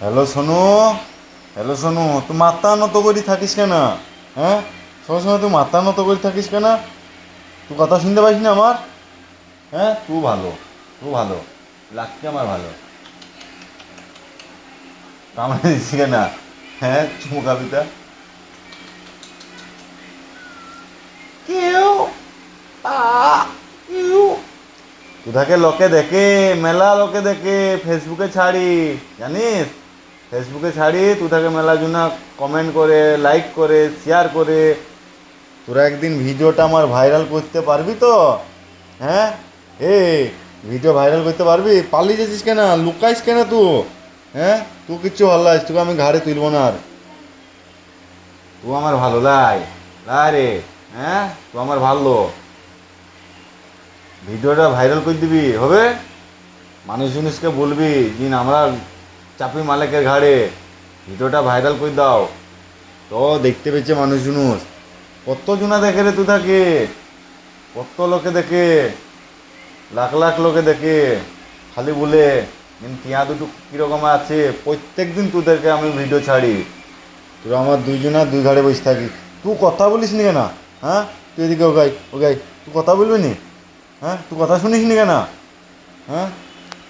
Hello Sonu, hello Sonu, তুই মাথা নত করে থাকিস কেন? হ্যাঁ, সবসময় তুই মাথা নত করে থাকিস কেন? তুই কথা শুনতে পাইস না আমার? হ্যাঁ, তুই ভালো, তুই ভালো, লাগছে আমার ভালো, কামড়ে দিচ্ছি কেন? হ্যাঁ, চুমু কাবিতা কেউ ইউ তোদাকে লোকে দেখে, মেলা লোকে দেখে, ফেসবুকে ছাড়ি, জানিস? ফেসবুকে ছাড়ি, তোদাকে মেলা জনা কমেন্ট করে, লাইক করে, শেয়ার করে। তোরা একদিন ভিডিওটা আমার ভাইরাল করতে পারবি তো? হ্যাঁ, এ ভিডিও ভাইরাল করতে পারবি? পালিয়ে যাচ্ছিস কেন? লুকাইস কেন তুই? হ্যাঁ, তুই কিচ্ছু ভাল্লাইস, তোকে আমি ঘাড়ে তুলবো না আর। তুই আমার ভালো লাই রে। হ্যাঁ, তুই আমার ভালো, ভিডিওটা ভাইরাল করে দিবি হবে। মানুষ জিনিসকে বলবি যে আমরা চাপি মালিকের ঘাড়ে, ভিডিওটা ভাইরাল করে দাও। তো দেখতে পেয়েছে মানুষ জুনুস, কত জনা দেখে রে, তুই থাকে কত লোকে দেখে, লাখ লাখ লোকে দেখে, খালি বলে টিয়া দুটো কীরকম আছে। প্রত্যেক দিন তোদেরকে আমি ভিডিও ছাড়ি, তোরা আমার দুইজনা দুই ঘাড়ে বসে থাকি। তুই কথা বলিস নি কেন? হ্যাঁ, তুই এদিকে ওগাই ওগাই, তুই কথা বলবি নি? হ্যাঁ, তুই কথা শুনিস নি কেন? হ্যাঁ,